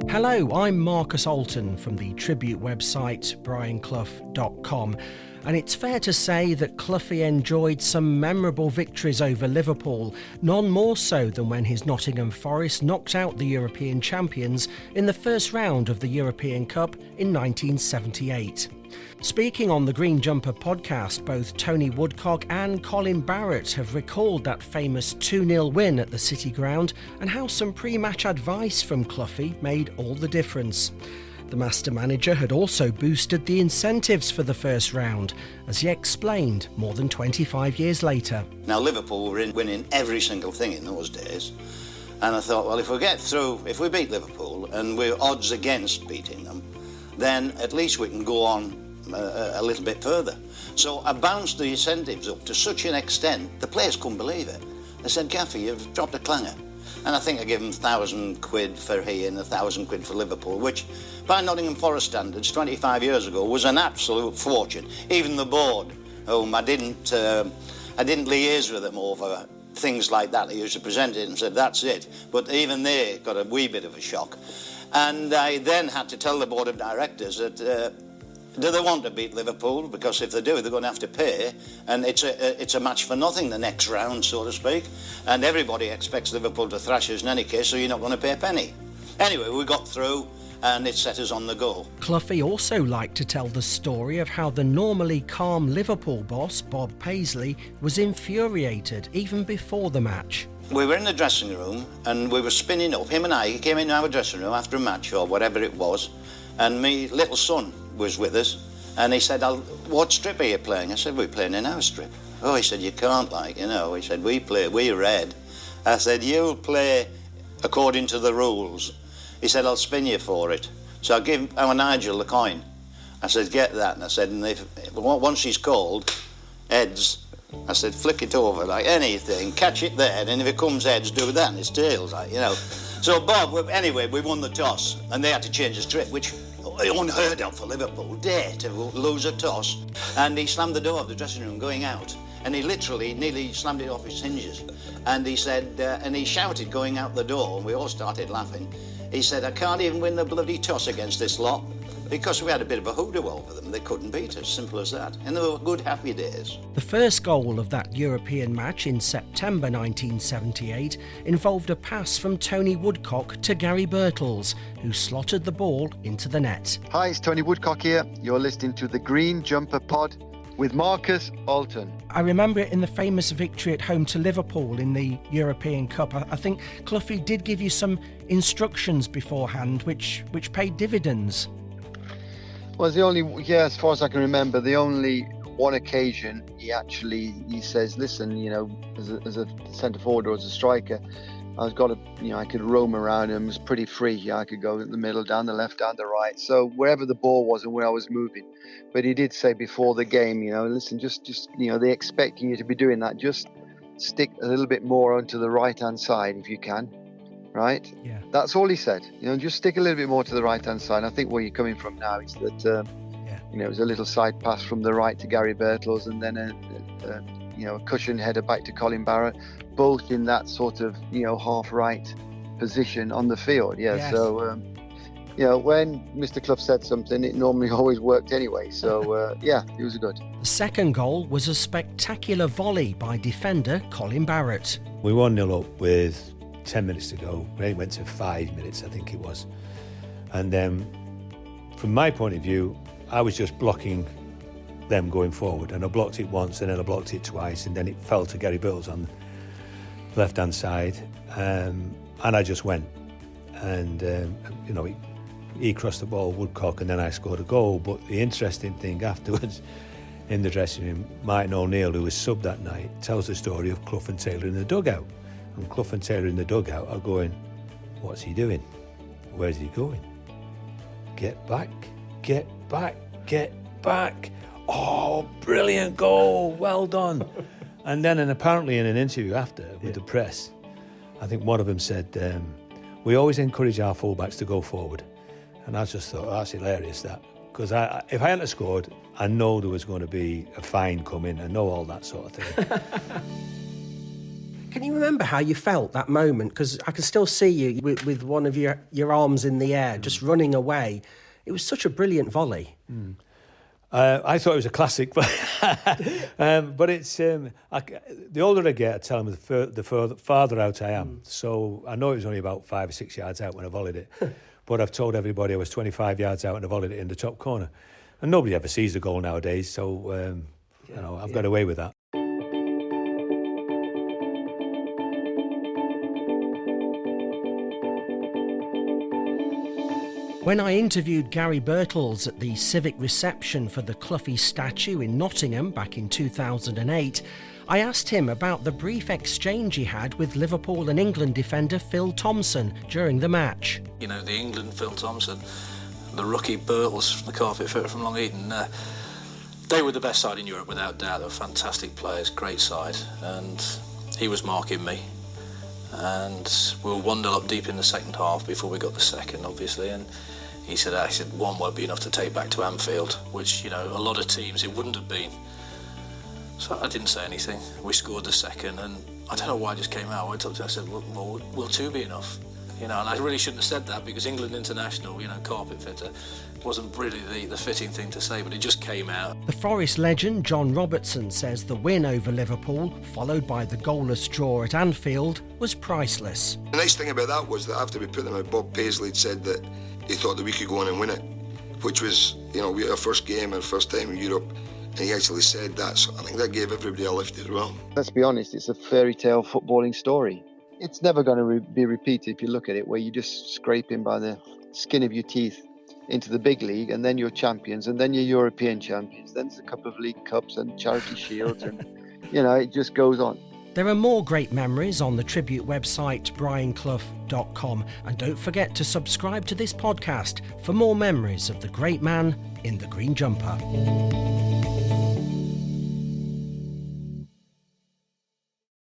Hello, I'm Marcus Alton from the tribute website brianclough.com, and it's fair to say that Cloughy enjoyed some memorable victories over Liverpool, none more so than when his Nottingham Forest knocked out the European champions in the first round of the European Cup in 1978. Speaking on the Green Jumper podcast, both Tony Woodcock and Colin Barrett have recalled that famous 2-0 win at the City Ground and how some pre-match advice from Cloughy made all the difference. The master manager had also boosted the incentives for the first round, as he explained more than 25 years later. Now, Liverpool were winning every single thing in those days, and I thought, well, if we beat Liverpool and we're odds against beating them, then at least we can go on a little bit further. So I bounced the incentives up to such an extent, the players couldn't believe it. They said, Gaffy, you've dropped a clanger. And I think I gave them £1,000 for he and £1,000 for Liverpool, which by Nottingham Forest standards 25 years ago was an absolute fortune. Even the board, whom I didn't liaise with them over things like that. They used to present it and said, that's it. But even they got a wee bit of a shock. And I then had to tell the board of directors that do they want to beat Liverpool? Because if they do, they're going to have to pay, and it's a match for nothing the next round, so to speak. And everybody expects Liverpool to thrash us in any case, so you're not going to pay a penny. Anyway, we got through, and it set us on the go. Cloughy also liked to tell the story of how the normally calm Liverpool boss, Bob Paisley, was infuriated even before the match. We were in the dressing room, and we were spinning up. Him and I, he came into our dressing room after a match, or whatever it was, and my little son was with us, and he said, what strip are you playing? I said, we're playing in our strip. Oh, he said, you can't, he said, we're red. I said, you'll play according to the rules. He said, I'll spin you for it. So I gave our Nigel the coin. I said, get that. And I said, once he's called heads, I said, flick it over like anything, catch it there, and if it comes heads, do that, and it's tails, So Bob, anyway, we won the toss, and they had to change the strip, which unheard of for Liverpool, dare to lose a toss. And he slammed the door of the dressing room going out, and he literally nearly slammed it off his hinges. And he said, and he shouted going out the door, and we all started laughing. He said, I can't even win the bloody toss against this lot, because we had a bit of a hoodoo over them. They couldn't beat us, simple as that. And they were good, happy days. The first goal of that European match in September 1978 involved a pass from Tony Woodcock to Garry Birtles, who slotted the ball into the net. Hi, it's Tony Woodcock here. You're listening to the Green Jumper Pod with Marcus Alton. I remember it in the famous victory at home to Liverpool in the European Cup. I think Cloughy did give you some instructions beforehand, which paid dividends. Well, as far as I can remember, the only one occasion he says, listen, as a centre forward or as a striker, I could roam around and it was pretty free. I could go in the middle, down the left, down the right. So wherever the ball was and where I was moving. But he did say before the game, listen, just they're expecting you to be doing that. Just stick a little bit more onto the right-hand side if you can. Right? Yeah. That's all he said. just stick a little bit more to the right-hand side. I think where you're coming from now is that, it was a little side pass from the right to Garry Birtles and then a cushion header back to Colin Barrett, both in that sort of, half-right position on the field. Yeah. Yes. So, when Mr. Clough said something, it normally always worked anyway. So, it was good. The second goal was a spectacular volley by defender Colin Barrett. We 1-0 up with 10 minutes to go. It went to 5 minutes, I think it was. And from my point of view, I was just blocking them going forward, and I blocked it once and then I blocked it twice, and then it fell to Garry Birtles on the left-hand side, and I just went. And, he crossed the ball, Woodcock, and then I scored a goal. But the interesting thing afterwards in the dressing room, Martin O'Neill, who was subbed that night, tells the story of Clough and Taylor in the dugout. And Clough and Taylor in the dugout are going, what's he doing? Where's he going? Get back, get back, get back. Oh, brilliant goal, well done. And then, apparently in an interview after with the press, I think one of them said, we always encourage our fullbacks to go forward. And I just thought, that's hilarious, that. Because if I hadn't scored, I know there was going to be a fine coming. I know all that sort of thing. Can you remember how you felt that moment? Because I can still see you with one of your arms in the air, just running away. It was such a brilliant volley. I thought it was a classic, but it's the older I get, I tell them the farther out I am. So I know it was only about 5 or 6 yards out when I volleyed it, but I've told everybody I was 25 yards out and I volleyed it in the top corner. And nobody ever sees the goal nowadays, so I've got away with that. When I interviewed Garry Birtles at the civic reception for the Clough statue in Nottingham back in 2008, I asked him about the brief exchange he had with Liverpool and England defender Phil Thompson during the match. You know, the England Phil Thompson, the rookie Birtles from the carpet fitter from Long Eaton, they were the best side in Europe without doubt. They were fantastic players, great side, and he was marking me. And we were 1-0 up deep in the second half before we got the second, obviously, and he said one won't be enough to take back to Anfield, which, you know, a lot of teams it wouldn't have been. So I didn't say anything. We scored the second, and I don't know why I just came out. I went up to him, I said, well, will 2 be enough? You know, and I really shouldn't have said that because England international, you know, carpet fitter, wasn't really the fitting thing to say, but it just came out. The Forest legend John Robertson says the win over Liverpool, followed by the goalless draw at Anfield, was priceless. The nice thing about that was that after we put them out, Bob Paisley had said that he thought that we could go on and win it, which was, you know, our first game and first time in Europe, and he actually said that, so I think that gave everybody a lift as well. Let's be honest, it's a fairy tale footballing story. It's never going to be repeated if you look at it, where you just scrape in by the skin of your teeth into the big league, and then you're champions, and then you're European champions, then there's a couple of League Cups and Charity Shields, and, you know, it just goes on. There are more great memories on the tribute website brianclough.com, and don't forget to subscribe to this podcast for more memories of the great man in the green jumper.